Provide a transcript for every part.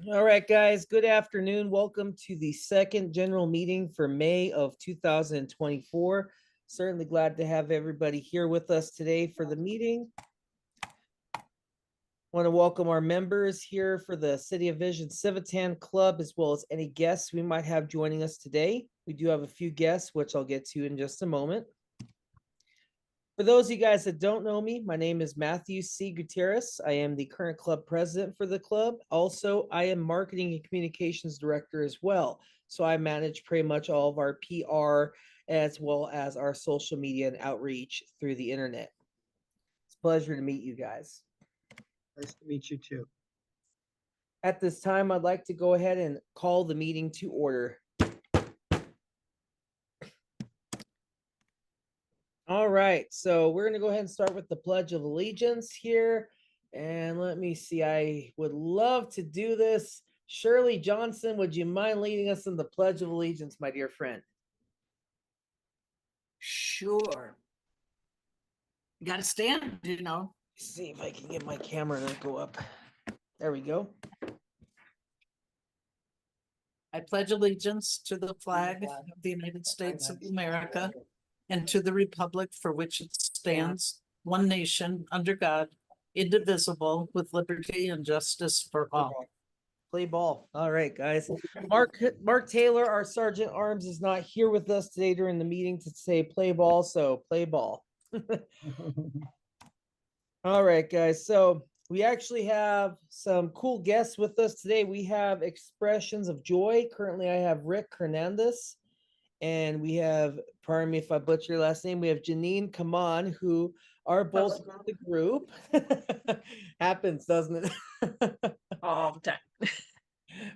All right, guys, good afternoon. Welcome to the second general meeting for May of 2024. Certainly glad to have everybody here with us today for the meeting. Want to welcome our members here for the City of Vision Civitan Club, as well as any guests we might have joining us today. We do have a few guests, which I'll get to in just a moment. For those of you guys that don't know me, my name is Matthew C. Gutierrez. I am the current club president for the club. Also, I am marketing and communications director as well. So I manage pretty much all of our PR as well as our social media and outreach through the internet. It's a pleasure to meet you guys. Nice to meet you too. At this time, I'd like to go ahead and call the meeting to order. All right, so we're going to go ahead and start with the Pledge of Allegiance here. And let me see, I would love to do this. Shirley Johnson, would you mind leading us in the Pledge of Allegiance, my dear friend? Sure. You got to stand, Let's see if I can get my camera to go up. There we go. I pledge allegiance to the flag of the United States of America and to the republic for which it stands, one nation, under God, indivisible, with liberty and justice for all. Play ball. All right, guys. Mark Taylor, our Sergeant Arms, is not here with us today during the meeting to say play ball, so play ball. All right, guys. So we actually have some cool guests with us today. We have Expressions of Joy. Currently, I have Rick Hernandez. And we have, pardon me if I butcher your last name, we have Janine Kaman, who are both in the group. Happens, doesn't it? All the time.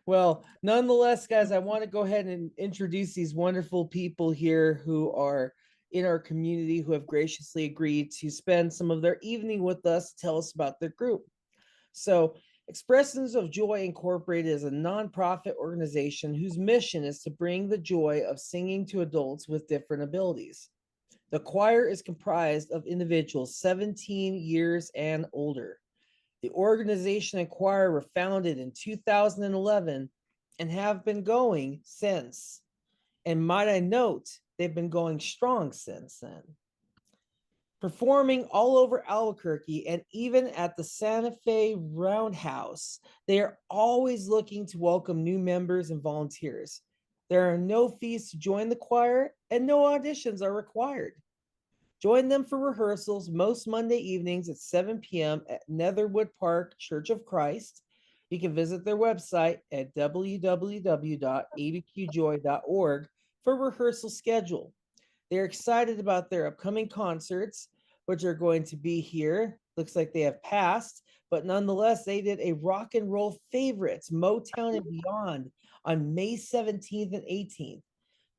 Well, nonetheless, guys, I want to go ahead and introduce these wonderful people here who are in our community who have graciously agreed to spend some of their evening with us to tell us about their group. So, Expressions of Joy Incorporated is a nonprofit organization whose mission is to bring the joy of singing to adults with different abilities. The choir is comprised of individuals 17 years and older. The organization and choir were founded in 2011 and have been going since. And might I note, they've been going strong since then. Performing all over Albuquerque and even at the Santa Fe Roundhouse, they are always looking to welcome new members and volunteers. There are no fees to join the choir and no auditions are required. Join them for rehearsals most Monday evenings at 7 p.m. at Netherwood Park Church of Christ. You can visit their website at www.abqjoy.org for rehearsal schedule. They're excited about their upcoming concerts, which are going to be here. Looks like they have passed, but nonetheless, they did a rock and roll favorites, Motown and Beyond, on May 17th and 18th.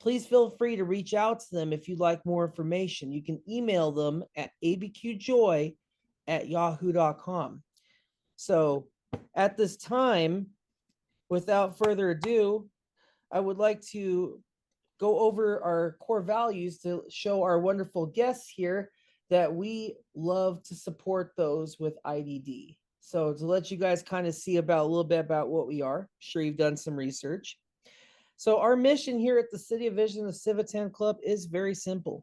Please feel free to reach out to them if you'd like more information. You can email them at abqjoy@yahoo.com. So at this time, without further ado, I would like to go over our core values to show our wonderful guests here that we love to support those with IDD. So to let you guys kind of see about a little bit about what we are, I'm sure you've done some research. So our mission here at the City of Vision, the Civitan Club, is very simple.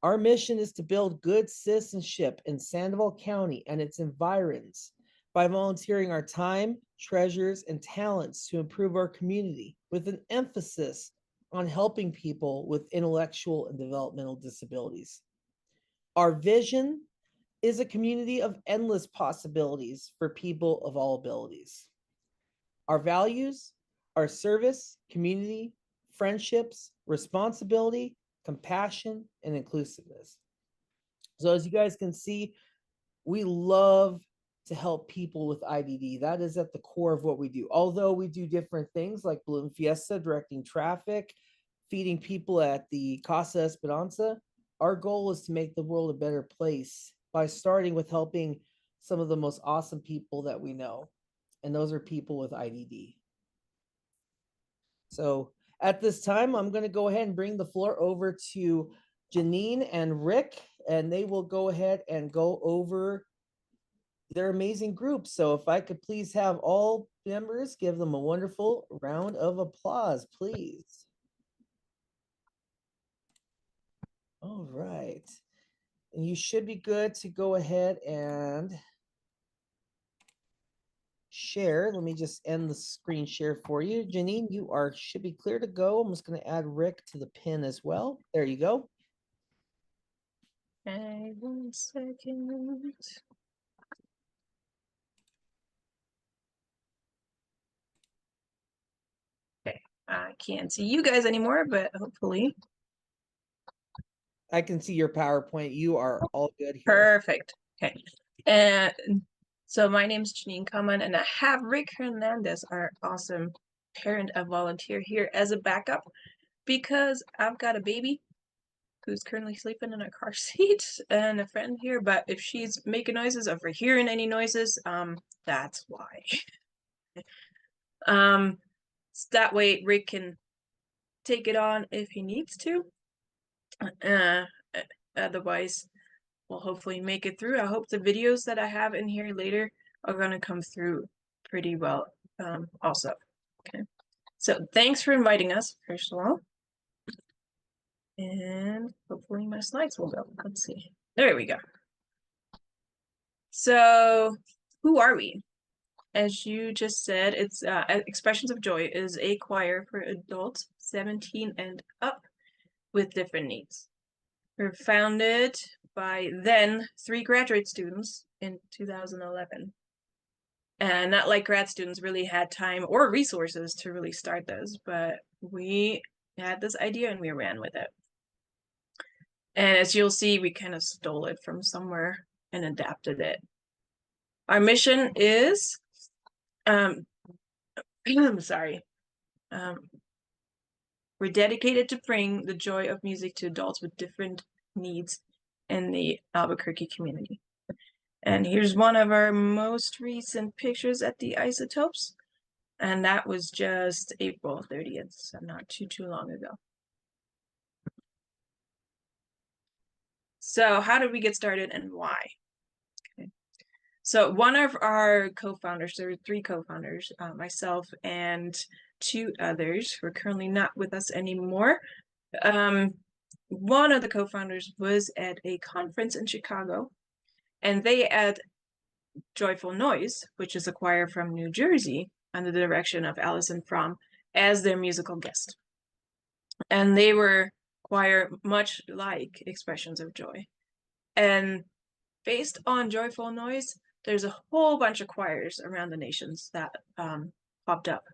Our mission is to build good citizenship in Sandoval County and its environs by volunteering our time, treasures, and talents to improve our community with an emphasis on helping people with intellectual and developmental disabilities. Our vision is a community of endless possibilities for people of all abilities. Our values are service, community, friendships, responsibility, compassion, and inclusiveness. So as you guys can see, we love to help people with IDD. That is at the core of what we do. Although we do different things like Balloon Fiesta, directing traffic, feeding people at the Casa Esperanza, our goal is to make the world a better place by starting with helping some of the most awesome people that we know. And those are people with IDD. So at this time, I'm going to go ahead and bring the floor over to Janine and Rick, and they will go ahead and go over they're amazing groups. So if I could please have all members give them a wonderful round of applause, please. All right. And you should be good to go ahead and share. Let me just end the screen share for you. Janine, you should be clear to go. I'm just going to add Rick to the pin as well. There you go. Okay, 1 second. Okay, I can't see you guys anymore, but hopefully. I can see your PowerPoint. You are all good here. Perfect. Okay. And so my name's Janine Common, and I have Rick Hernandez, our awesome parent and volunteer here as a backup because I've got a baby who's currently sleeping in a car seat and a friend here, but if she's making noises, if we're hearing any noises, that's why. That way Rick can take it on if he needs to. Otherwise, we'll hopefully make it through. I hope the videos that I have in here later are going to come through pretty well also. Okay. So thanks for inviting us, first of all. And hopefully my slides will go. Let's see. There we go. So who are we? As you just said, it's Expressions of Joy is a choir for adults 17 and up with different needs. We're founded by then 3 graduate students in 2011. And not like grad students really had time or resources to really start this, but we had this idea and we ran with it. And as you'll see, we kind of stole it from somewhere and adapted it. Our mission is, I'm sorry, we're dedicated to bring the joy of music to adults with different needs in the Albuquerque community. And here's one of our most recent pictures at the Isotopes. And that was just April 30th, so not too long ago. So how did we get started and why? Okay. So one of our co-founders, there were 3 co-founders, myself and 2 others who are currently not with us anymore. One of the co-founders was at a conference in Chicago, and they had Joyful Noise, which is a choir from New Jersey, under the direction of Allison Fromm, as their musical guest. And they were choir much like Expressions of Joy. And based on Joyful Noise, there's a whole bunch of choirs around the nations that popped up,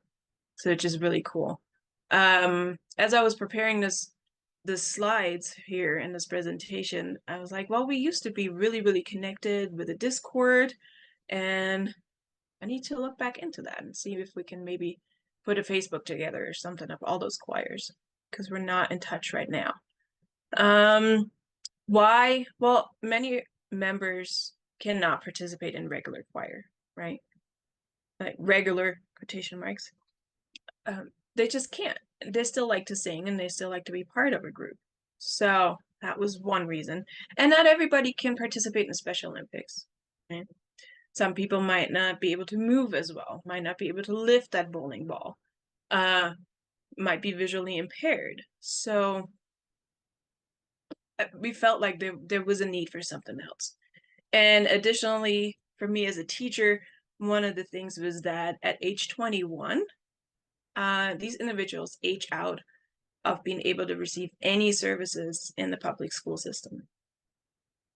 so which is really cool. As I was preparing the slides here in this presentation, I was like, well, we used to be really connected with a Discord, and I need to look back into that and see if we can maybe put a Facebook together or something of all those choirs, because we're not in touch right now. Why? Well, many members cannot participate in regular choir, right? Like regular quotation marks. They just can't. They still like to sing and they still like to be part of a group. So that was one reason. And not everybody can participate in the Special Olympics. Right? Some people might not be able to move as well, might not be able to lift that bowling ball, might be visually impaired. So we felt like there was a need for something else. And additionally, for me as a teacher, one of the things was that at age 21, these individuals age out of being able to receive any services in the public school system.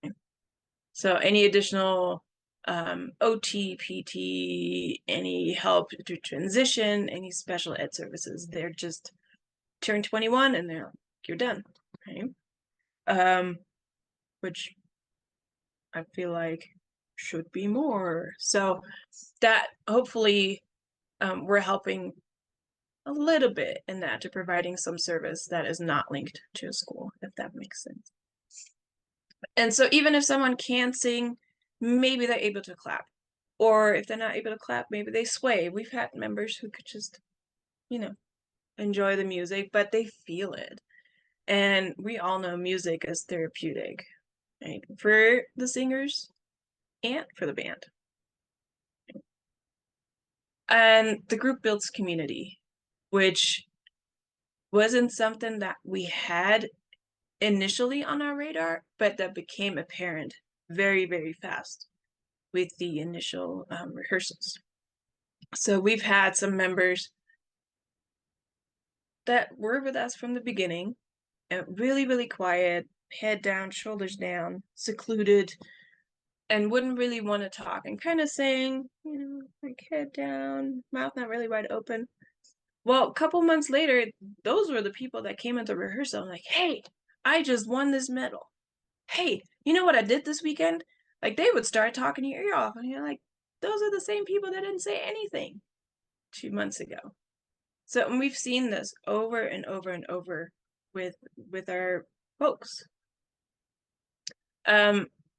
Okay. So any additional OT, PT, any help to transition, any special ed services, they're just turn 21 and they're like, you're done. Okay. Which I feel like should be more. So that hopefully we're helping a little bit in that, to providing some service that is not linked to a school, if that makes sense. And so even if someone can't sing, maybe they're able to clap. Or if they're not able to clap, maybe they sway. We've had members who could just, enjoy the music, but they feel it. And we all know music is therapeutic, right? For the singers and for the band. And the group builds community, which wasn't something that we had initially on our radar, but that became apparent very, very fast with the initial rehearsals. So we've had some members that were with us from the beginning, and really, really quiet, head down, shoulders down, secluded, and wouldn't really want to talk, and kind of saying, you know, like head down, mouth not really wide open. Well, a couple months later, those were the people that came into rehearsal. I'm like, hey, I just won this medal. Hey, you know what I did this weekend? Like, they would start talking your ear off, and you're like, those are the same people that didn't say anything 2 months ago. So and we've seen this over and over and over with our folks.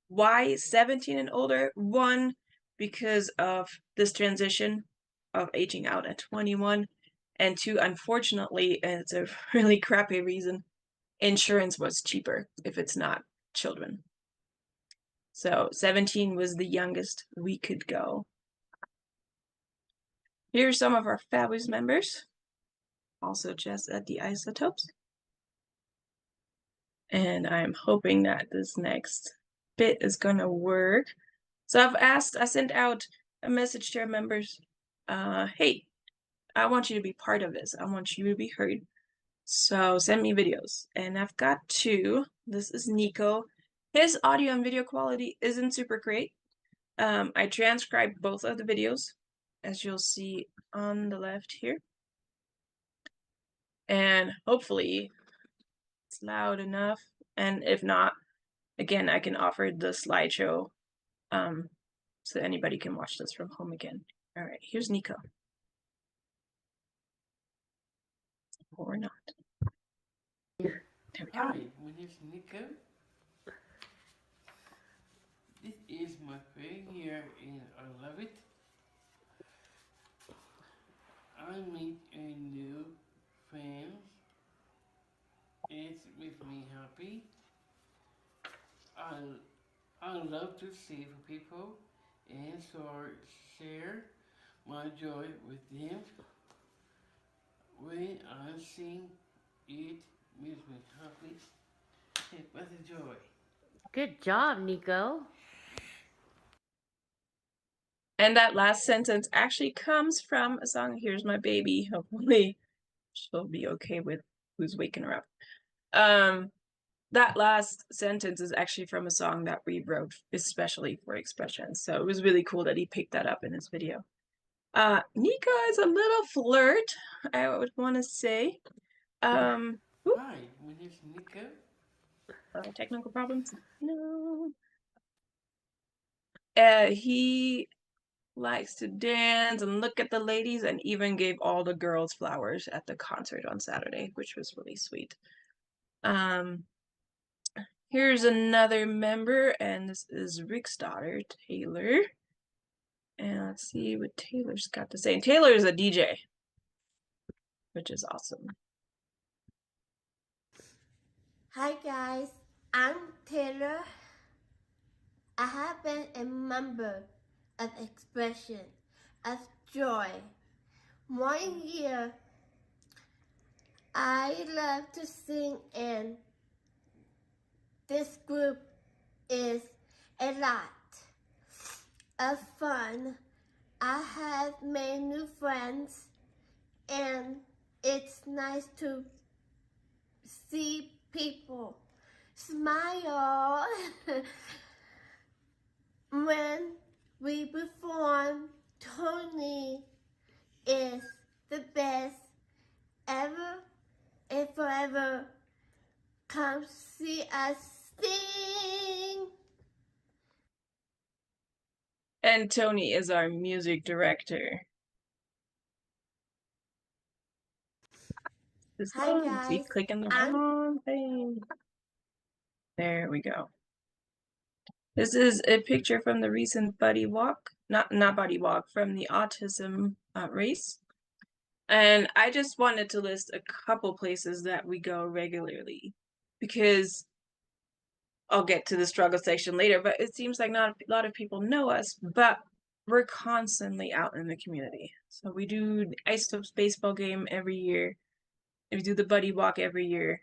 Why 17 and older? One, because of this transition of aging out at 21, and two, unfortunately, and it's a really crappy reason, insurance was cheaper if it's not children. So 17 was the youngest we could go. Here are some of our fabulous members, also just at the Isotopes. And I'm hoping that this next bit is gonna work. So I sent out a message to our members, hey, I want you to be part of this. I want you to be heard. So send me videos. And I've got two. This is Nico. His audio and video quality isn't super great. I transcribed both of the videos, as you'll see on the left here. And hopefully it's loud enough. And if not, again, I can offer the slideshow so anybody can watch this from home again. All right, here's Nico. Or not. There we go. Hi, my name is Nico. This is my third year and I love it. I meet a new friends. It's makes me happy. I love to sing for people and so share my joy with them. When I sing, it makes me happy. It was a joy. Good job, Nico. And that last sentence actually comes from a song, Here's My Baby. Hopefully she'll be okay with who's waking her up. That last sentence is actually from a song that we wrote especially for Expression. So it was really cool that he picked that up in his video. Nico is a little flirt, I would want to say. Hi, my name is Nico. Technical problems? No. He likes to dance and look at the ladies, and even gave all the girls flowers at the concert on Saturday, which was really sweet. Here's another member, and this is Rick's daughter, Taylor. And let's see what Taylor's got to say. And Taylor is a DJ, which is awesome. Hi guys, I'm Taylor. I have been a member of Expression of Joy. 1 year. I love to sing, and this group is a lot of fun. I have made new friends, and it's nice to see people smile when we perform. Tony is the best ever and forever. Come see us sing. And Tony is our music director. Hi Keep guys, clicking the I'm wrong thing. There we go. This is a picture from the recent Buddy Walk, not Buddy Walk, from the autism race. And I just wanted to list a couple places that we go regularly, because I'll get to the struggle section later, but it seems like not a lot of people know us. But we're constantly out in the community. So we do the Isotopes baseball game every year. We do the buddy walk every year.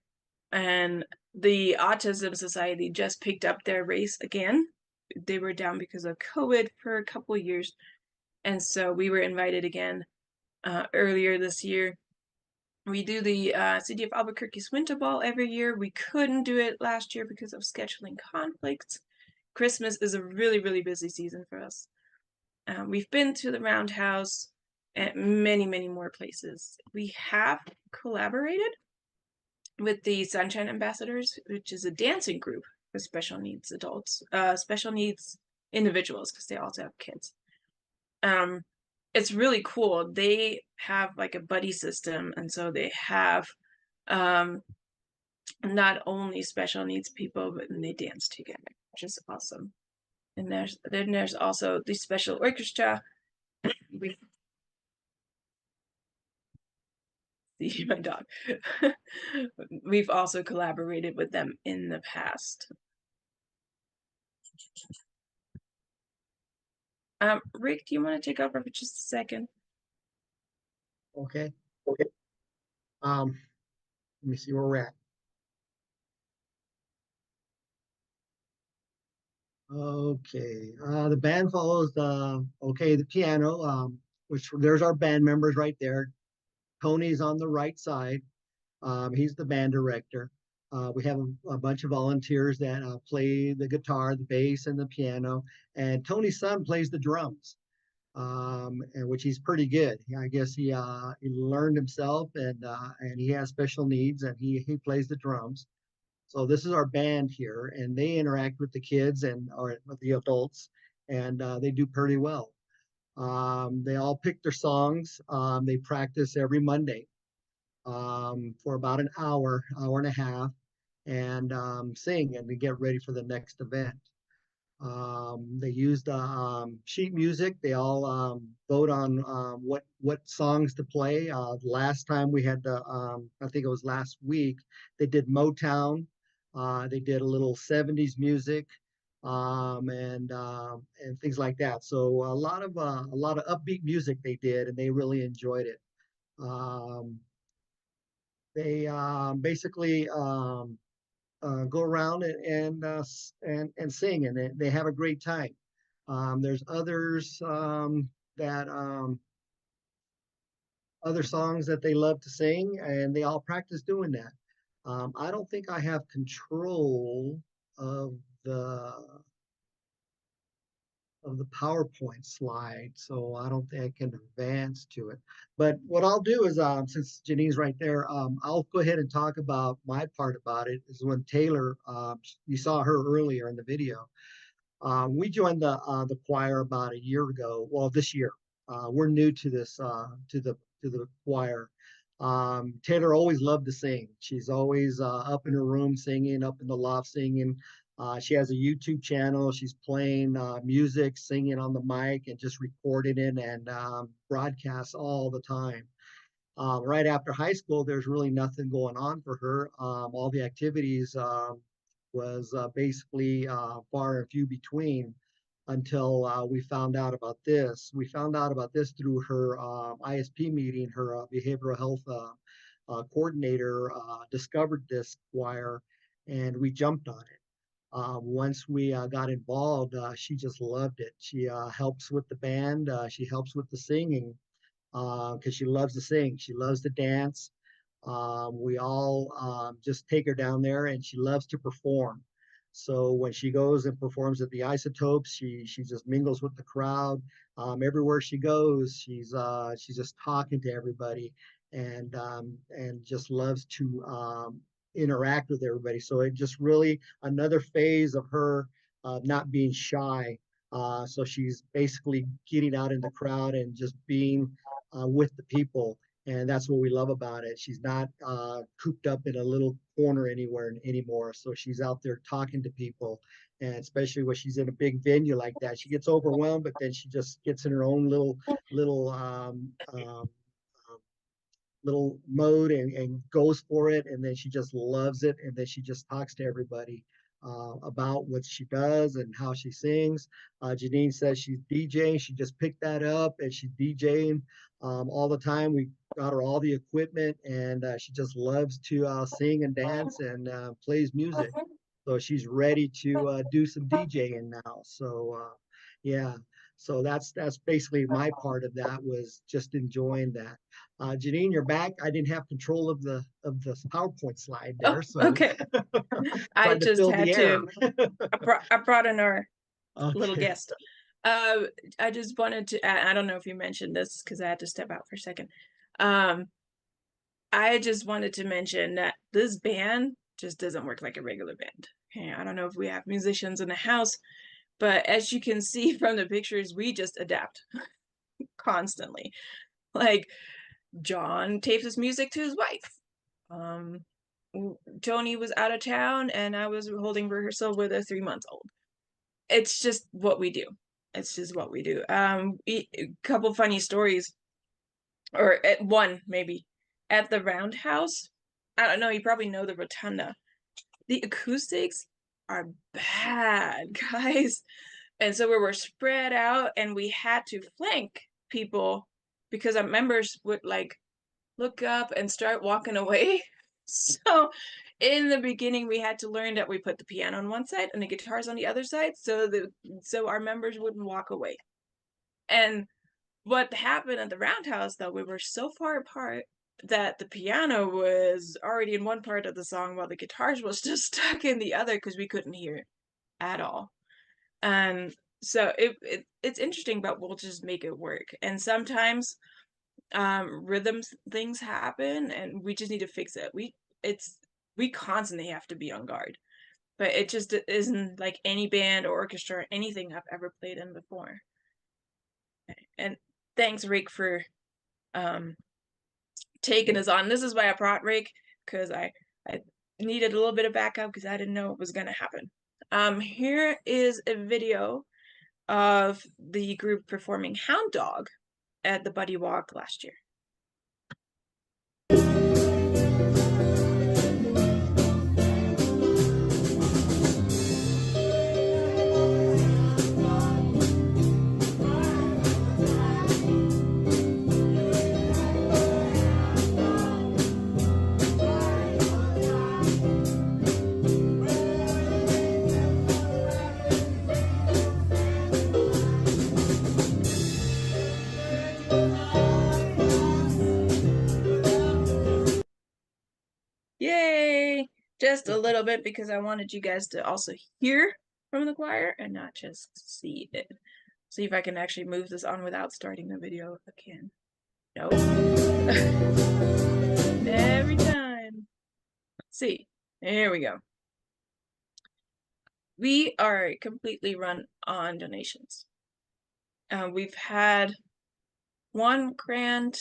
And the Autism Society just picked up their race again. They were down because of COVID for a couple of years. And so we were invited again earlier this year. We do the City of Albuquerque's Winter Ball every year. We couldn't do it last year because of scheduling conflicts. Christmas is a really, really busy season for us. We've been to the Roundhouse and many, many more places. We have collaborated with the Sunshine Ambassadors, which is a dancing group for special needs adults, special needs individuals, because they also have kids. It's really cool. They have like a buddy system, and so they have not only special needs people, but then they dance together, which is awesome. And there's also the special orchestra. We see my dog. We've also collaborated with them in the past. Rick, do you want to take over for just a second? Okay. Let me see where we're at. Okay, the band follows the piano, which there's our band members right there. Tony's on the right side. He's the band director. We have a bunch of volunteers that play the guitar, the bass, and the piano. And Tony's son plays the drums, and which he's pretty good. I guess he learned himself, and he has special needs, and he plays the drums. So this is our band here, and they interact with the kids or with the adults, and they do pretty well. They all pick their songs. They practice every Monday for about an hour and a half, and sing, and they get ready for the next event. They use the sheet music. They all vote on what songs to play. Last time we had I think it was last week, they did Motown. They did a little 70s music, and things like that. So a lot of upbeat music they did, and they really enjoyed it. They basically go around and sing, and they have a great time. There's others that other songs that they love to sing, and they all practice doing that. I don't think I have control of the PowerPoint slide, so I don't think I can advance to it. But what I'll do is, since Janine's right there, I'll go ahead and talk about my part about it. Is when Taylor, you saw her earlier in the video. We joined the choir about a year ago. Well, this year. We're new to this to the choir. Taylor always loved to sing. She's always up in her room singing, up in the loft singing. She has a YouTube channel. She's playing music, singing on the mic, and just recording it and broadcasts all the time. Right after high school, there's really nothing going on for her. All the activities was basically far and few between until we found out about this. We found out about this through her ISP meeting. Her behavioral health coordinator discovered this choir, and we jumped on it. Once we got involved, she just loved it. She helps with the band. She helps with the singing because she loves to sing. She loves to dance. We all just take her down there, and she loves to perform. So when she goes and performs at the Isotopes, she just mingles with the crowd. Everywhere she goes, she's just talking to everybody, and just loves to interact with everybody. So it just really another phase of her not being shy. So she's basically getting out in the crowd and just being with the people. And that's what we love about it. She's not cooped up in a little corner anymore. So she's out there talking to people. And especially when she's in a big venue like that, she gets overwhelmed, but then she just gets in her own little mode and goes for it. And then she just loves it. And then she just talks to everybody. about what she does and how she sings. Janine says she's DJing. She just picked that up and she's DJing all the time. We got her all the equipment and she just loves to sing and dance and plays music. So she's ready to do some DJing now. So yeah, so that's basically my part of that, was just enjoying that. Janine, you're back. I didn't have control of the PowerPoint slide Oh, there, so okay. I tried to just fill had the to. air. I brought in our little Okay. guest. I just wanted to add, I don't know if you mentioned this because I had to step out for a second. I just wanted to mention that this band just doesn't work like a regular band. Okay, I don't know if we have musicians in the house, but as you can see from the pictures, we just adapt constantly. Like John tapes his music to his wife. Tony was out of town and I was holding rehearsal with a 3-month-old. It's just what we do. It's just what we do. A couple funny stories, or at one maybe, at the Roundhouse. I don't know. You probably know the Rotunda. The acoustics are bad, guys, and so we were spread out, and we had to flank people because our members would like look up and start walking away. So in the beginning, we had to learn that we put the piano on one side and the guitars on the other side, so our members wouldn't walk away. And what happened at the Roundhouse, though, we were so far apart that the piano was already in one part of the song while the guitars was just stuck in the other because we couldn't hear it at all. And so it's interesting, but we'll just make it work. And sometimes rhythms things happen and we just need to fix it. We constantly have to be on guard, but it just isn't like any band or orchestra or anything I've ever played in before. And thanks, Rick, for taking us on. This is why I brought Rick, because I needed a little bit of backup because I didn't know what was gonna happen. Here is a video of the group performing Hound Dog at the Buddy Walk last year. Yay! Just a little bit because I wanted you guys to also hear from the choir and not just see it. See if I can actually move this on without starting the video again. No. Every time. Let's see. Here we go. We are completely run on donations. We've had one grant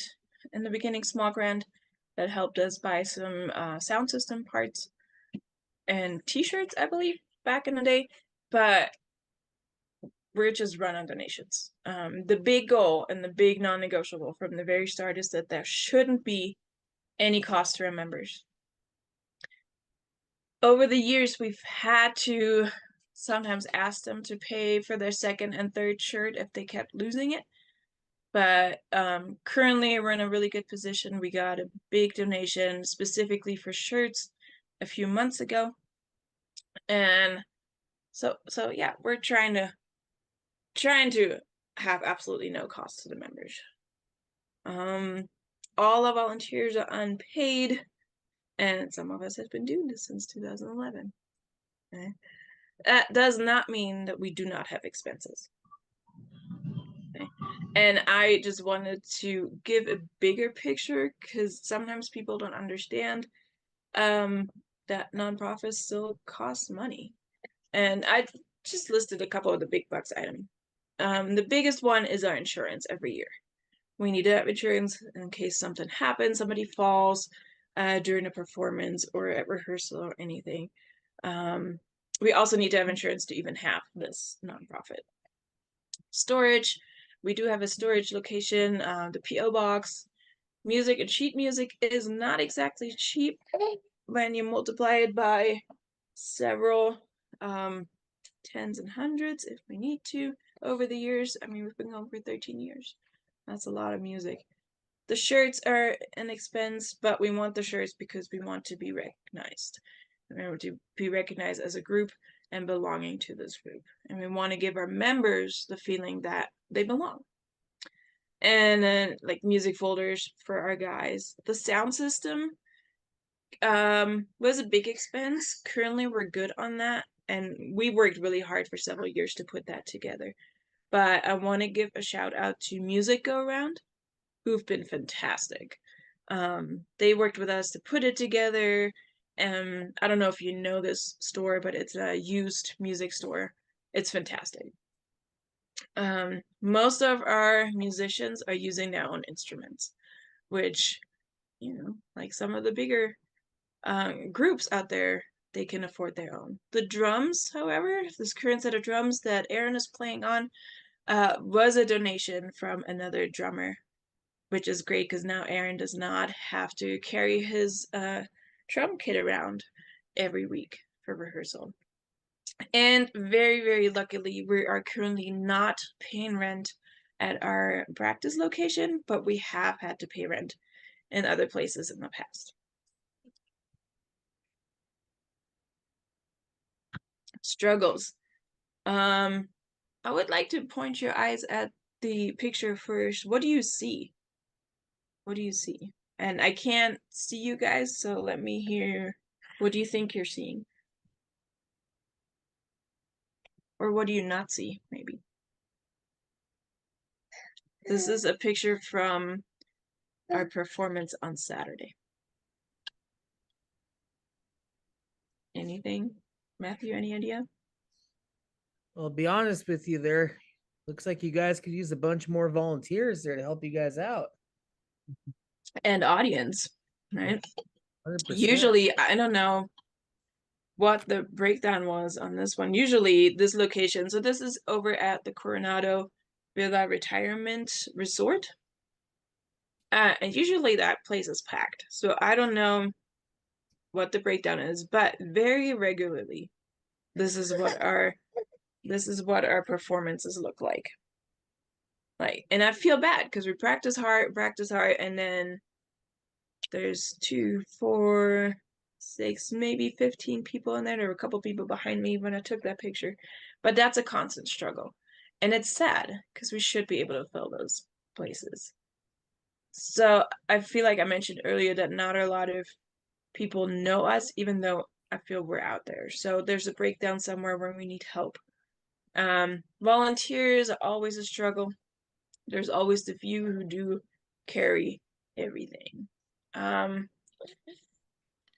in the beginning, small grant, that helped us buy some sound system parts and t-shirts, I believe, back in the day, but we're just run on donations. The big goal and the big non-negotiable from the very start is that there shouldn't be any cost to our members. Over the years, we've had to sometimes ask them to pay for their second and third shirt if they kept losing it. But currently we're in a really good position. We got a big donation specifically for shirts a few months ago. And so yeah, we're trying to have absolutely no cost to the members. All our volunteers are unpaid, and some of us have been doing this since 2011. Okay? That does not mean that we do not have expenses. Okay? And I just wanted to give a bigger picture because sometimes people don't understand that nonprofits still cost money. And I just listed a couple of the big bucks items. The biggest one is our insurance every year. We need to have insurance in case something happens, somebody falls during a performance or at rehearsal or anything. We also need to have insurance to even have this nonprofit. Storage, we do have a storage location, the P.O. box. Music and sheet music is not exactly cheap when you multiply it by several tens and hundreds if we need to over the years. I mean, we've been going for 13 years. That's a lot of music. The shirts are an expense, but we want the shirts because we want to be recognized. We want to be recognized as a group and belonging to this group. And we want to give our members the feeling that they belong. And then like music folders for our guys. The sound system was a big expense. Currently we're good on that. And we worked really hard for several years to put that together. But I want to give a shout out to Music Go Around, who've been fantastic. They worked with us to put it together. I don't know if you know this store, but it's a used music store. It's fantastic. Most of our musicians are using their own instruments, which, you know, like some of the bigger groups out there, they can afford their own. The drums, however, this current set of drums that Aaron is playing on, was a donation from another drummer, which is great because now Aaron does not have to carry his drum kit around every week for rehearsal. And very, very luckily, we are currently not paying rent at our practice location, but we have had to pay rent in other places in the past. Struggles. I would like to point your eyes at the picture first. What do you see? What do you see? And I can't see you guys, so let me hear. What do you think you're seeing? Or what do you not see, maybe? This is a picture from our performance on Saturday. Anything? Matthew, any idea? Well, be honest with you there. Looks like you guys could use a bunch more volunteers there to help you guys out. And audience, right? 100%. Usually, I don't know what the breakdown was on this one. Usually this location, so this is over at the Coronado Villa Retirement Resort. And usually that place is packed. So I don't know what the breakdown is, but very regularly, this is what our performances look like. And I feel bad because we practice hard, and then there's 2, 4, 6, maybe 15 people in there. There were a couple people behind me when I took that picture, but that's a constant struggle. And it's sad because we should be able to fill those places. So I feel like I mentioned earlier that not a lot of people know us, even though I feel we're out there. So there's a breakdown somewhere where we need help. Volunteers are always a struggle. There's always the few who do carry everything.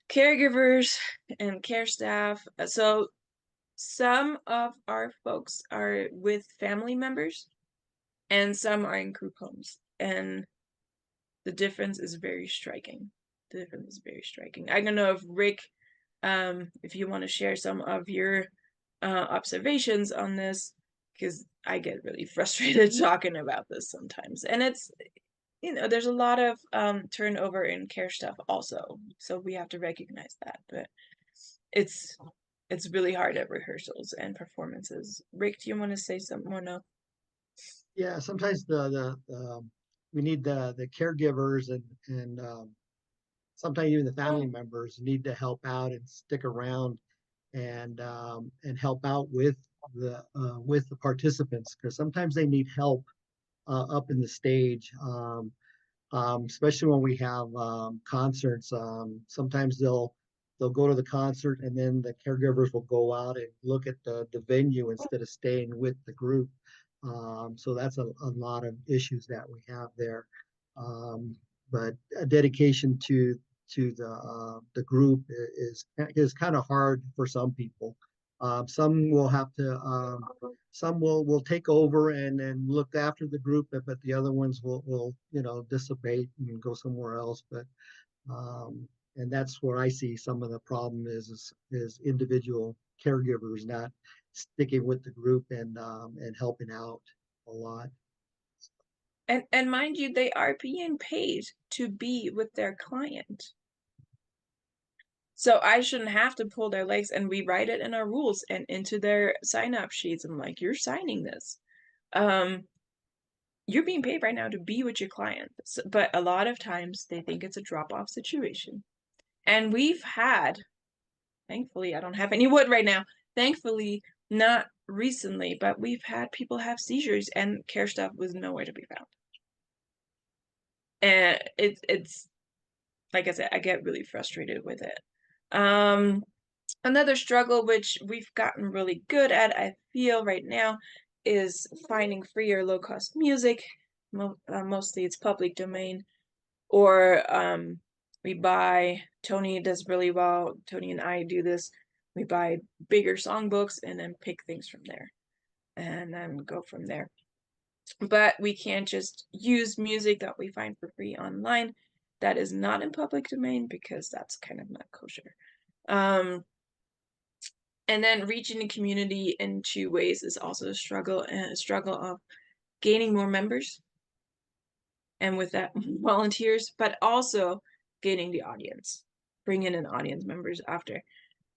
Caregivers and care staff. So some of our folks are with family members and some are in group homes, and the difference is very striking. I don't know if Rick, if you want to share some of your observations on this, because I get really frustrated talking about this sometimes. And it's, you know, there's a lot of turnover in care stuff also, so we have to recognize that. But it's really hard at rehearsals and performances. Rick, do you want to say something more now? Yeah, sometimes we need the caregivers and sometimes even the family members need to help out and stick around and help out with the participants, because sometimes they need help up in the stage, especially when we have concerts. Sometimes they'll go to the concert and then the caregivers will go out and look at the venue instead of staying with the group. So that's a lot of issues that we have there. But a dedication to the group is kind of hard for some people. Some will have to, some will take over and look after the group, but the other ones will dissipate and go somewhere else. But and that's where I see some of the problem is individual caregivers not sticking with the group and helping out a lot. And mind you, they are being paid to be with their client. So I shouldn't have to pull their legs, and we write it in our rules and into their sign up sheets. I'm like, you're signing this. You're being paid right now to be with your client. But a lot of times they think it's a drop off situation. And we've had, thankfully, I don't have any wood right now. Thankfully, not recently, but we've had people have seizures and care stuff was nowhere to be found. And it's like I said, I get really frustrated with it. Another struggle which we've gotten really good at, I feel right now, is finding free or low cost music. Mostly it's public domain, or we buy. Tony does really well. Tony and I do this. We buy bigger songbooks and then pick things from there, and then go from there. But we can't just use music that we find for free online that is not in public domain, because that's kind of not kosher. And then reaching the community in 2 ways is also a struggle, and a struggle of gaining more members, and with that volunteers, but also gaining the audience, bringing in audience members after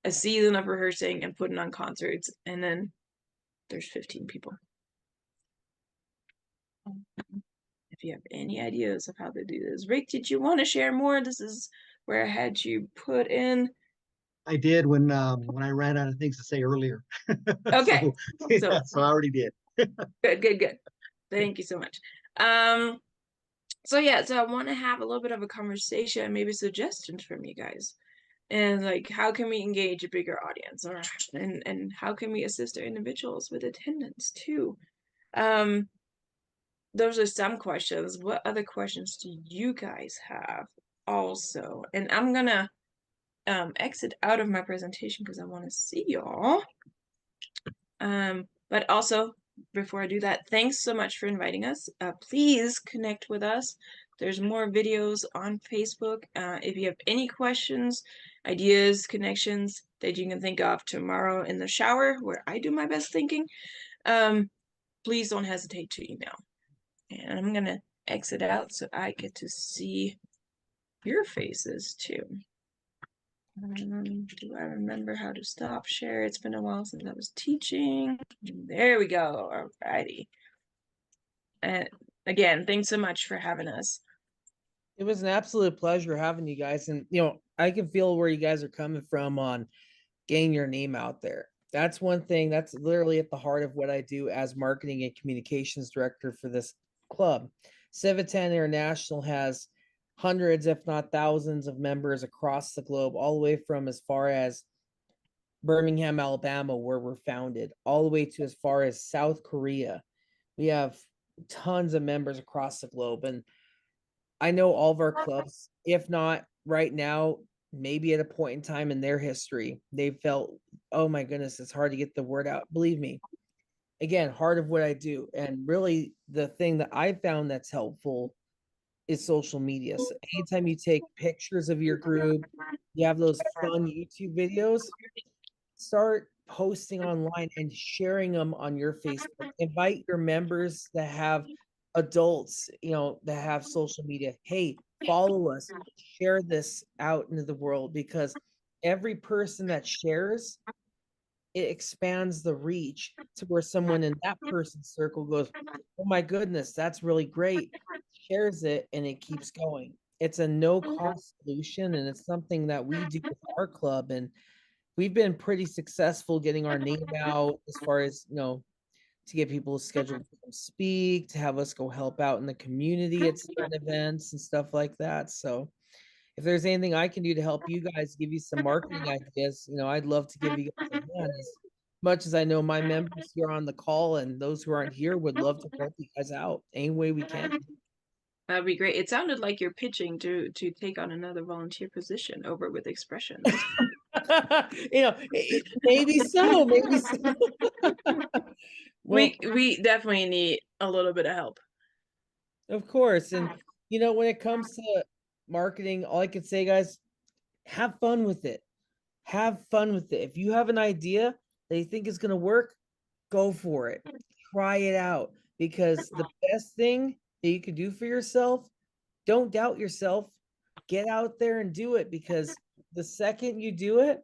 a season of rehearsing and putting on concerts, and then there's 15 people. If you have any ideas of how to do this, Rick, did you want to share more? This is where I had you put in. I did when I ran out of things to say earlier. Okay. So I already did. Good. Thank you so much. So I want to have a little bit of a conversation, maybe suggestions from you guys, and like, how can we engage a bigger audience, or and how can we assist our individuals with attendance too? Those are some questions. What other questions do you guys have also? And I'm gonna exit out of my presentation because I want to see y'all. But also, before I do that, thanks so much for inviting us. Please connect with us. There's more videos on Facebook. If you have any questions, ideas, connections that you can think of tomorrow in the shower, where I do my best thinking, please don't hesitate to email. And I'm gonna exit out so I get to see your faces too. Do I remember how to stop share? It's been a while since I was teaching. There we go. Alrighty. And again, thanks so much for having us. It was an absolute pleasure having you guys. And, I can feel where you guys are coming from on getting your name out there. That's one thing that's literally at the heart of what I do as marketing and communications director for this club. Civitan International has hundreds, if not thousands, of members across the globe, all the way from as far as Birmingham, Alabama, where we're founded, all the way to as far as South Korea. We have tons of members across the globe. And I know all of our clubs, if not right now, maybe at a point in time in their history, they felt, oh my goodness, it's hard to get the word out. Believe me, again, heart of what I do. And really the thing that I found that's helpful is social media. So anytime you take pictures of your group, you have those fun YouTube videos, start posting online and sharing them on your Facebook. Invite your members that have adults, that have social media. Hey, follow us, share this out into the world, because every person that shares, it expands the reach to where someone in that person's circle goes, oh my goodness, that's really great, shares it, and it keeps going. It's a no cost solution, and it's something that we do with our club, and we've been pretty successful getting our name out as far as, to get people scheduled to come speak, to have us go help out in the community at certain events and stuff like that. So if there's anything I can do to help you guys, give you some marketing ideas, I'd love to give you guys a hand. As much as I know my members here on the call and those who aren't here would love to help you guys out any way we can. That'd be great. It sounded like you're pitching to take on another volunteer position over with Expression. Maybe so, maybe so. Well, we definitely need a little bit of help. of course. And when it comes to marketing, all I can say, guys, have fun with it. Have fun with it. If you have an idea that you think is going to work, go for it. Try it out, because the best thing that you can do for yourself, don't doubt yourself. Get out there and do it, because the second you do it,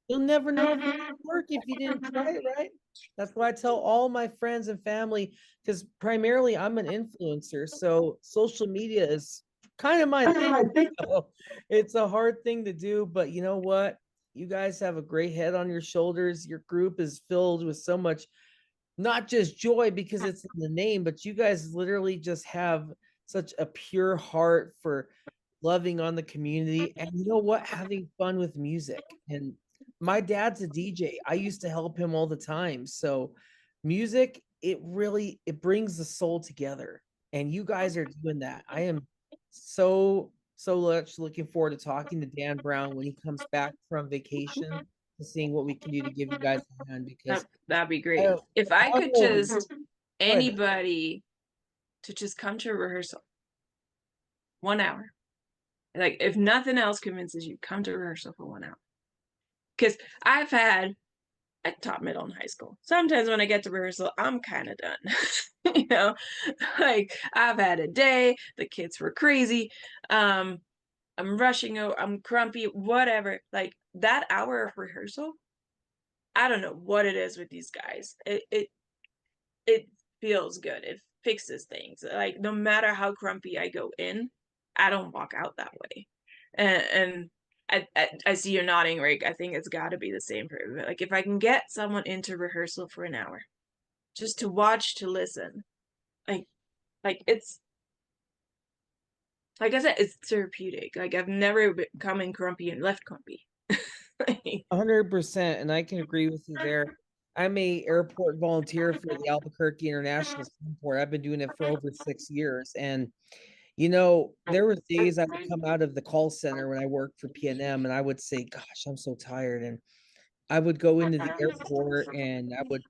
you'll never know if it would work if you didn't try it, right? That's why I tell all my friends and family, because primarily I'm an influencer, so social media is kind of my thing. So it's a hard thing to do, but you know what? You guys have a great head on your shoulders. Your group is filled with so much, not just joy because it's in the name, but you guys literally just have such a pure heart for loving on the community. And you know what? Having fun with music. And my dad's a DJ. I used to help him all the time. So music, it really it brings the soul together. And you guys are doing that. I am so much looking forward to talking to Dan Brown when he comes back from vacation, to seeing what we can do to give you guys a hand, because That'd be I great. don't- If I I'll could go- just go ahead. anybody to just come to a rehearsal 1 hour. Like if nothing else convinces you, come to rehearsal for 1 hour. Because I taught middle and high school. Sometimes when I get to rehearsal, I'm kind of done. You know, like I've had a day, the kids were crazy. I'm rushing out, I'm grumpy, whatever. Like that hour of rehearsal, I don't know what it is with these guys. It feels good. It fixes things. Like no matter how grumpy I go in, I don't walk out that way. And I see you're nodding, Rick. I think it's got to be the same for everybody. Like if I can get someone into rehearsal for an hour, just to watch, to listen, like it's like I said, it's therapeutic. Like I've never come in grumpy and left grumpy. 100%, and I can agree with you there. I'm a airport volunteer for the Albuquerque International Airport. I've been doing it for over 6 years, and you know, there were days I would come out of the call center when I worked for PNM, and I would say, "Gosh, I'm so tired," and I would go into the airport and I would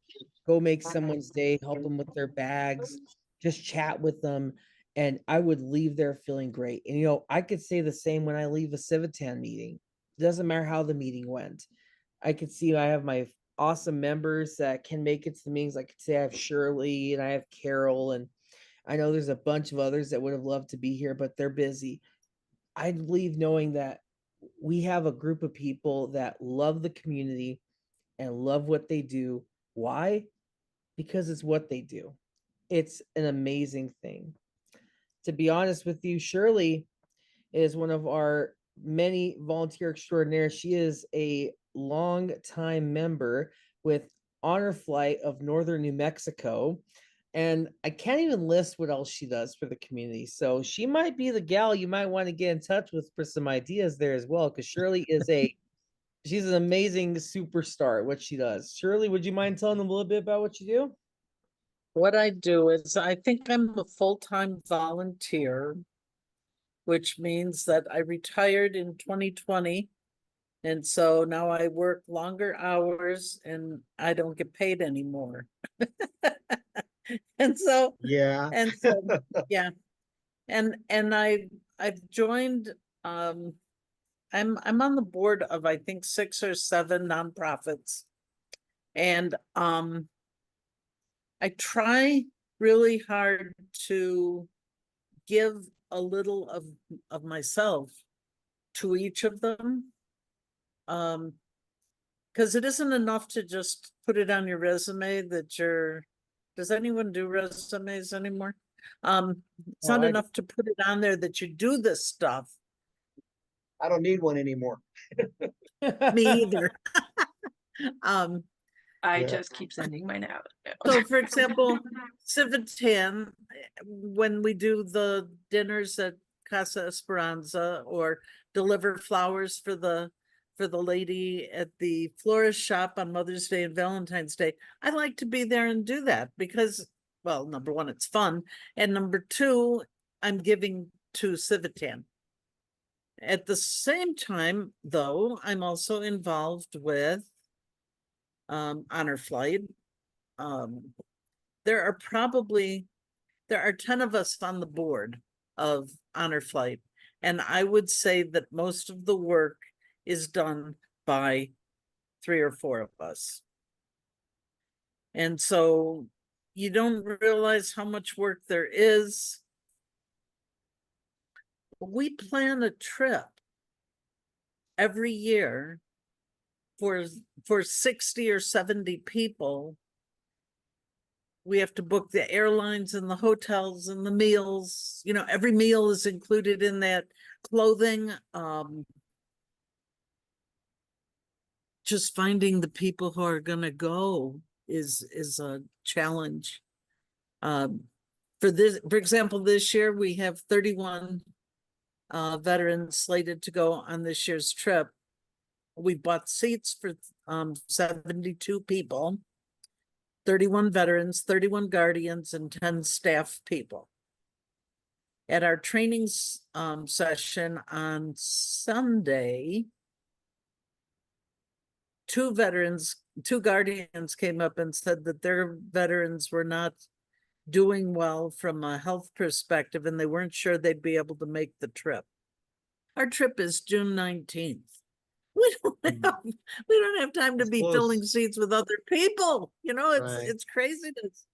go make someone's day, help them with their bags, just chat with them, and I would leave there feeling great. And you know, I could say the same when I leave a Civitan meeting. Doesn't matter how the meeting went. I could see I have my awesome members that can make it to the meetings. I could say I have Shirley and I have Carol, and I know there's a bunch of others that would have loved to be here, but they're busy. I'd leave knowing that we have a group of people that love the community and love what they do. Why? Because it's what they do. It's an amazing thing. To be honest with you, Shirley is one of our many volunteer extraordinaires. She is a long time member with Honor Flight of Northern New Mexico. And I can't even list what else she does for the community. So she might be the gal you might want to get in touch with for some ideas there as well. Because Shirley is she's an amazing superstar at what she does. Shirley, would you mind telling them a little bit about what you do? What I do is I think I'm a full-time volunteer, which means that I retired in 2020. And so now I work longer hours and I don't get paid anymore. And so, Yeah. yeah. And I've joined, I'm on the board of I think 6 or 7 nonprofits. And I try really hard to give a little of myself to each of them. Because it isn't enough to just put it on your resume that does anyone do resumes anymore? It's Oh, not I enough to put it on there that you do this stuff. I don't need one anymore. Me either. Um, I Yeah. just keep sending mine out. So for example, Civitan, when we do the dinners at Casa Esperanza or deliver flowers for the lady at the florist shop on Mother's Day and Valentine's Day, I like to be there and do that because, well, number one, it's fun. And number two, I'm giving to Civitan. At the same time, though, I'm also involved with Honor Flight. There are 10 of us on the board of Honor Flight, and I would say that most of the work is done by 3 or 4 of us. And so you don't realize how much work there is. We plan a trip every year for 60 or 70 people, we have to book the airlines and the hotels and the meals. You know, every meal is included in that, clothing. Just finding the people who are gonna go is a challenge. For example, this year we have 31 veterans slated to go on this year's trip. We bought seats for 72 people, 31 veterans, 31 guardians, and 10 staff people. At our trainings session on Sunday, two guardians came up and said that their veterans were not doing well from a health perspective, and they weren't sure they'd be able to make the trip. Our trip is June 19th. We don't have time to It's be close. filling seats with other people. You know, Right. it's craziness.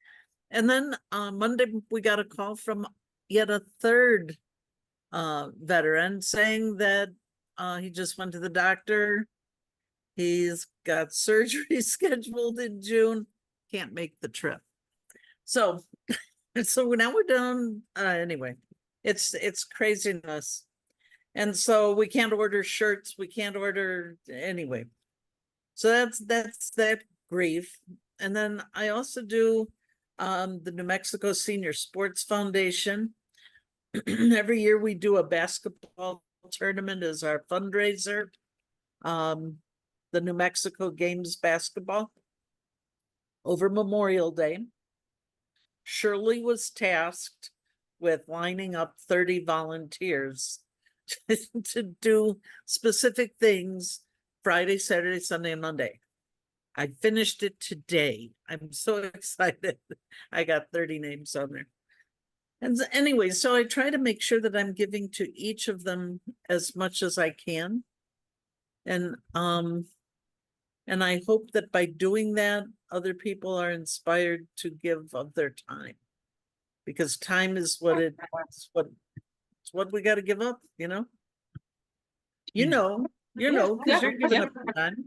And then Monday we got a call from yet a third veteran saying that he just went to the doctor. He's got surgery scheduled in June, can't make the trip. So, so now we're done. Anyway, it's craziness. And so we can't order shirts, we can't order, anyway. So that's that grief. And then I also do the New Mexico Senior Sports Foundation. Every year we do a basketball tournament as our fundraiser. The New Mexico Games basketball over Memorial Day. Shirley was tasked with lining up 30 volunteers to do specific things Friday, Saturday, Sunday, and Monday. I finished it today. I'm so excited. I got 30 names on there. And anyway, so I try to make sure that I'm giving to each of them as much as I can. And I hope that by doing that, other people are inspired to give of their time. Because time is it's what we got to give up, you know? You know, because you're giving up your time.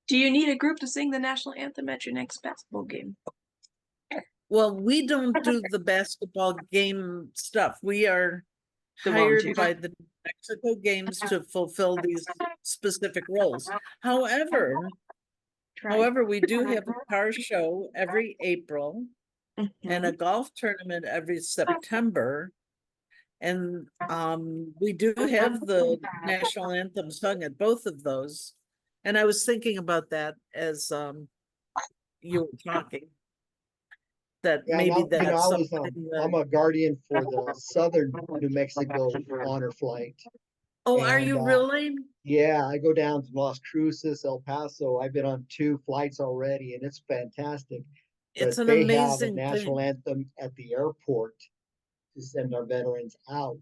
Do you need a group to sing the national anthem at your next basketball game? Well, we don't do the basketball game stuff. We are The hired volunteers. by the Mexico Games to fulfill these specific roles. However, we do have a car show every April and a golf tournament every September. And we do have the national anthem sung at both of those. And I was thinking about that as you were talking. That Yeah, maybe now, that's I was, something I'm a guardian for the Southern New Mexico honor flight. Oh, are you and, really? Yeah, I go down to Las Cruces, El Paso. I've been on 2 flights already, and it's fantastic. It's But an they have a amazing national thing. anthem at the airport to send our veterans out.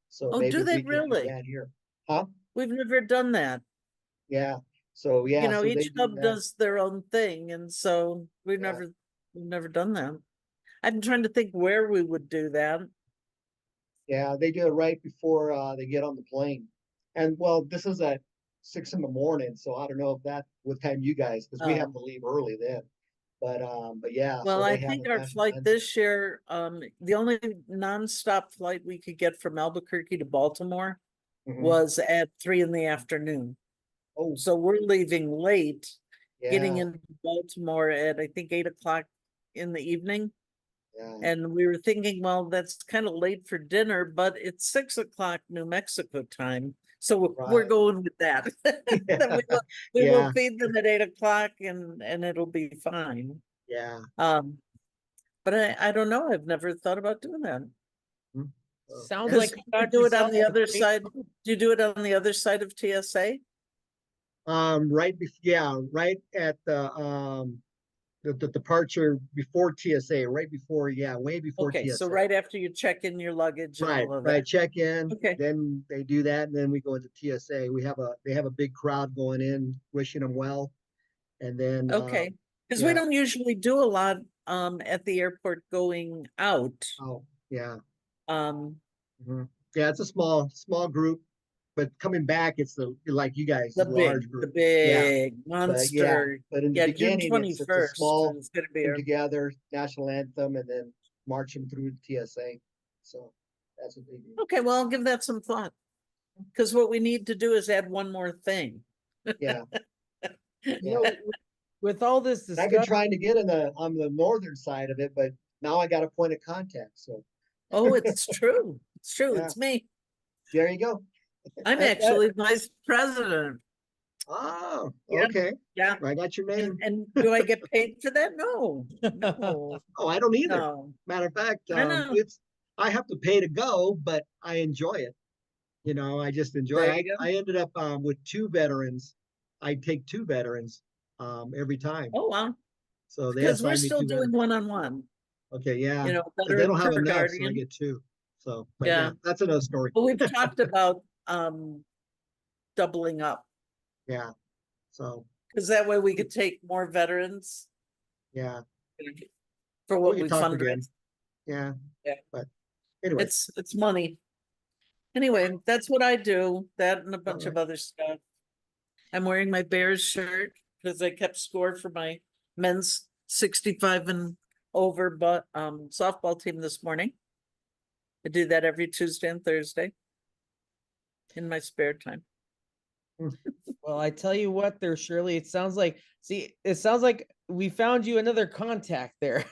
So Oh, maybe do they we can do really? that here. Huh? We've never done that. Yeah. So yeah, You know, so they each do hub that. does their own thing, and so we've Yeah. never done that. I'm trying to think where we would do that. Yeah, they do it right before they get on the plane. And well, this is at 6 in the morning, so I don't know if that would time you guys, because we have to leave early then. But yeah, so Well, I they have think a our national flight anthem. this year, the only nonstop flight we could get from Albuquerque to Baltimore Mhm. was at 3 in the afternoon. Oh, So we're leaving late, getting yeah, into Baltimore at I think 8 o'clock in the evening. yeah. And we were thinking, well, that's kind of late for dinner, but it's 6 o'clock New Mexico time. So we're Right. going with that. That we Yeah. will feed them at 8 o'clock and it'll be fine. Yeah. But I don't know. I've never thought about doing that. Sounds 'Cause like you got do it on the yourself a other great side. group. Do you do it on the other side of TSA? Right at the departure before TSA, right before, way before Okay, TSA. so right after you check in your luggage and Right, all of right. that. Check in, Okay. then they do that, and then we go into TSA. They have a big crowd going in, wishing them well. And then, Okay, because we yeah. don't usually do a lot at the airport going out. Oh, yeah. Um, Mhm. Yeah, it's a small group. but coming back, it's like you guys, The large big, group. the big But yeah, monster. but in the Yeah, June beginning, it's a 21st small, is gonna be come our, together, national anthem, and then march them through TSA. So that's what they do. okay, well, I'll give that some thought. Because what we need to do is add one more thing. Yeah. You Yeah. know, with all this I've been discussion, trying to get on the northern side of it, but now I got a point of contact. So Oh, it's true. It's true. Yeah. It's me. there you go. I'm That- actually vice president. Oh, Yeah. okay. Yeah. I got your name. And do I get paid for that? No, no, Oh, I don't either. no. Matter of fact, I know. I have to pay to go, but I enjoy it. You know, I just enjoy There it. you go. I ended up with 2 veterans. I take 2 veterans every time. Oh, wow. So they Because we're assigned me still 2 doing veterans. one-on-one, Okay, yeah. you know, 'Cause they veteran don't have per enough, so I guardian. get 2. So, but Yeah. yeah, that's another story. But we've talked about doubling up, Yeah. So, because that way we could take more veterans yeah, for we what can we talk again. fundraise. Yeah. Yeah. But anyway, It's money. Anyway, that's what I do, that and a bunch of Alright. other stuff. I'm wearing my Bears shirt because I kept score for my men's 65 and over, but softball team this morning. I do that every Tuesday and Thursday in my spare time. well, I tell you what, there, Shirley, it sounds like we found you another contact there.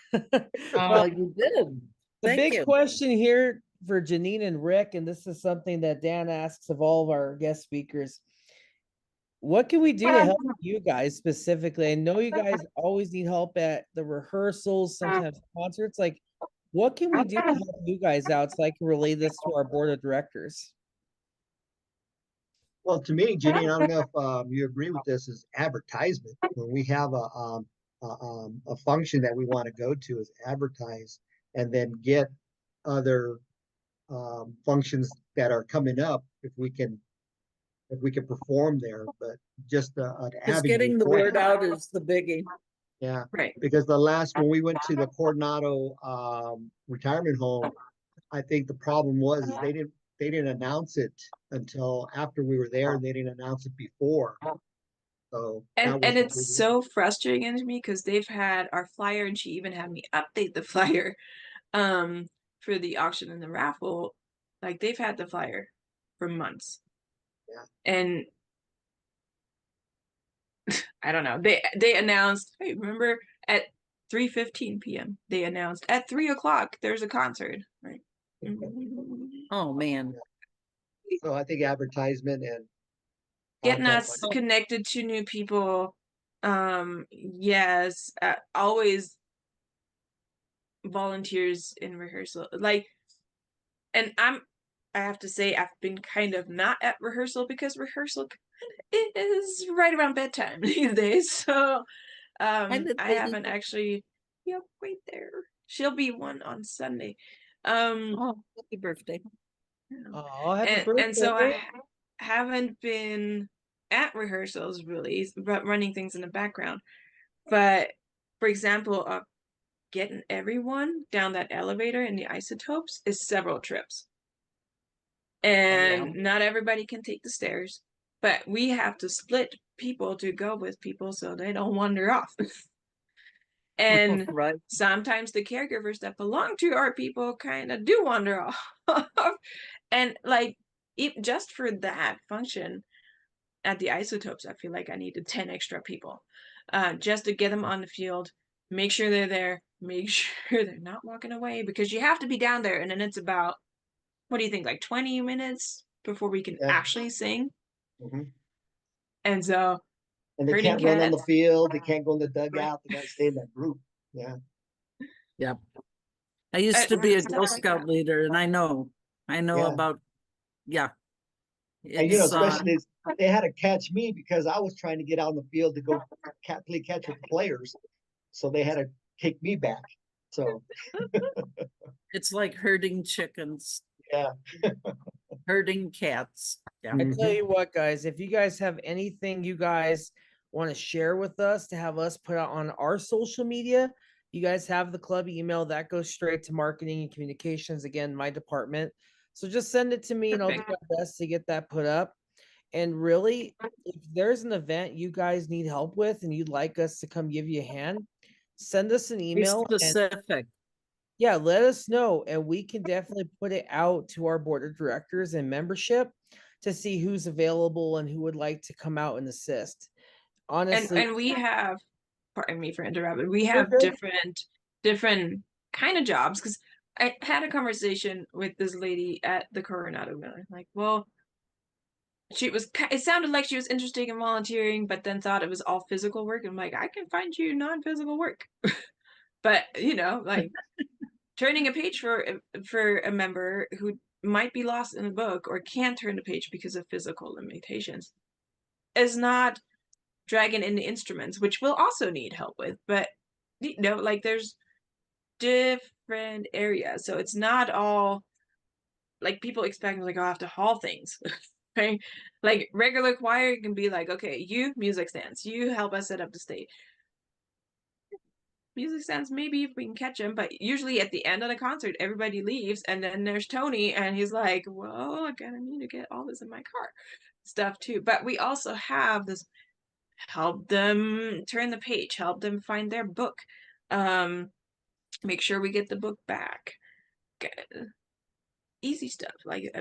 Well, You did. the Thank big you. question here for Janine and Rick, and this is something that Dan asks of all of our guest speakers. What can we do to help you guys specifically? I know you guys always need help at the rehearsals, sometimes concerts. Like, what can we do to help you guys out so I can relay this to our board of directors? well, to me, Jenny, I don't know if you agree with this, is advertisement. When we have a function that we want to go to, is advertise and then get other functions that are coming up if we can perform there. But just an Because avenue getting the for it. word out is the biggie. Yeah, Right. because the last when we went to the Coronado retirement home, I think the problem was is they didn't announce it until after we were there, and they didn't announce it before. So that And was the it's big so frustrating to me because they've had our flyer, and she even had me update the flyer for the auction and the raffle. Like they've had the flyer for months. Yeah. And I don't know. They announced, hey, remember at 3:15 p.m. they announced at 3 o'clock there's a concert. Right. Oh, man. So I think advertisement and Getting contact us like- connected to new people. Yes, always volunteers in rehearsal. Like, and I have to say I've been kind of not at rehearsal because rehearsal is right around bedtime these days. So I did haven't actually. Yep, right there. She'll be one on Sunday. Oh, happy birthday. Oh, happy birthday. And so I haven't been at rehearsals really, but running things in the background. But for example, getting everyone down that elevator in the isotopes is several trips. And not everybody can take the stairs, but we have to split people to go with people so they don't wander off. And Right. sometimes the caregivers that belong to our people kind of do wander off. And like, just for that function at the isotopes, I feel like I needed 10 extra people just to get them on the field, make sure they're there, make sure they're not walking away, because you have to be down there. And then it's about, what do you think, like 20 minutes before we can Yeah. actually sing? Mhm. And so, And they herding can't run on the cats. field. They can't go in the dugout. They gotta stay in that group. Yeah. Yep. I used to be a stuff Girl like Scout that. leader, and I know Yeah. about, yeah. And you know, It's, especially they had to catch me because I was trying to get out on the field to go play catch with the players. So they had to take me back. So it's like herding chickens, yeah. herding cats. Yeah. I tell you what, guys, if you guys have anything you guys want to share with us to have us put out on our social media, you guys have the club email that goes straight to marketing and communications. Again, my department. So just send it to me and I'll do Perfect. my best to get that put up. And really, if there's an event you guys need help with and you'd like us to come give you a hand, send us an Be email and specific. yeah, let us know and we can definitely put it out to our board of directors and membership to see who's available and who would like to come out and assist. Honestly, And we have, pardon me for interrupting, we you're have good. different kind of jobs, because I had a conversation with this lady at the Coronado Miller. Like, well, it sounded like she was interested in volunteering, but then thought it was all physical work. I'm like, I can find you non-physical work. But like turning a page for a member who might be lost in a book or can't turn the page because of physical limitations is not dragging in the instruments, which we'll also need help with. But like there's different areas, so it's not all like people expect, like, oh, I have to haul things. Right? Like regular choir can be like, okay, you music stands, you help us set up the stage. Music stands, maybe if we can catch him, but usually at the end of the concert, everybody leaves, and then there's Tony, and he's like, well, I gotta need to get all this in my car stuff too. But we also have this help them turn the page, help them find their book, make sure we get the book back. Easy stuff. Like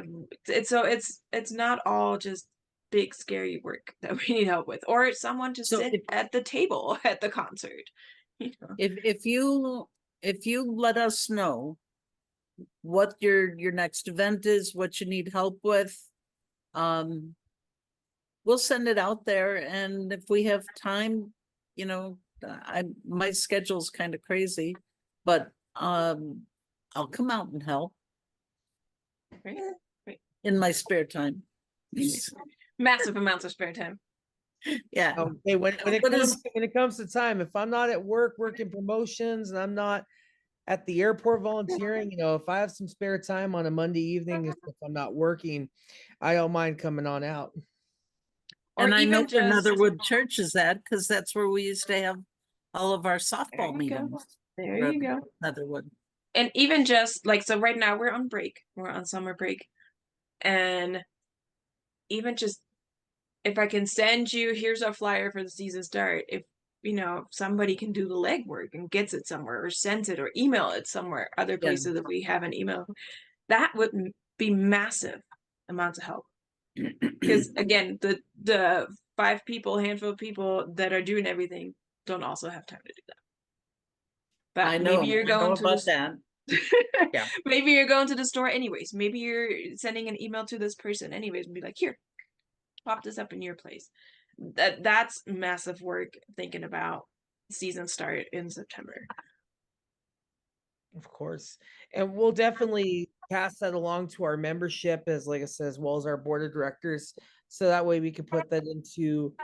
it's not all just big scary work that we need help with, or someone to So sit at the table at the concert. if you let us know what your next event is, what you need help with, we'll send it out there, and if we have time, my schedule's kind of crazy, but I'll come out and help Right? in my spare time. Massive amounts of spare time. Yeah. Okay, when What is- it comes to time, if I'm not at work working promotions and I'm not at the airport volunteering, if I have some spare time on a Monday evening, if I'm not working, I don't mind coming on out. Or And I know even where just Netherwood Church is at, because that's where we used to have all of our softball you go. meetings. There were you go. Netherwood. And even just like, so right now we're on break, we're on summer break, and even just if I can send you, here's a flyer for the season start. If somebody can do the legwork and gets it somewhere, or sends it, or email it somewhere, other Yeah. places that we have an email, that would be massive amounts of help. Because again, the handful of people that are doing everything don't also have time to do that. But I know, maybe you're I know going to about that. Yeah. Maybe you're going to the store anyways. Maybe you're sending an email to this person anyways and be like, here, pop this up in your place. That's massive work thinking about season start in September. Of course. And we'll definitely pass that along to our membership like I said, as well as our board of directors. So that way we can put that into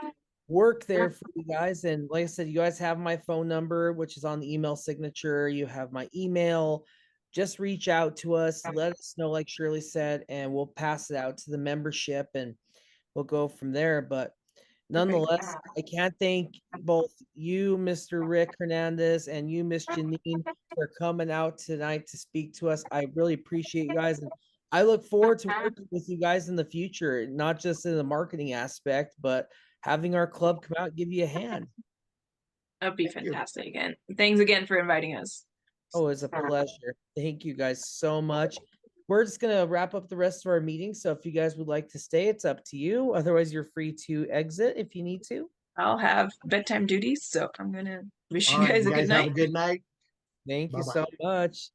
work there for you guys. And like I said, you guys have my phone number, which is on the email signature. You have my email. Just reach out to us, let us know, like Shirley said, and we'll pass it out to the membership and we'll go from there. But nonetheless, I can't thank both you, Mr. Rick Hernandez, and you, Miss Janine, for coming out tonight to speak to us. I really appreciate you guys. And I look forward to working with you guys in the future, not just in the marketing aspect, but having our club come out and give you a hand. That'd be Thank you. fantastic. Again, thanks again for inviting us. Oh, it's a pleasure. Thank you guys so much. We're just going to wrap up the rest of our meeting. So if you guys would like to stay, it's up to you. Otherwise, you're free to exit if you need to. I'll have bedtime duties, so I'm gonna wish All you right, guys you a good guys have a night. good night. Thank you Bye-bye. so much.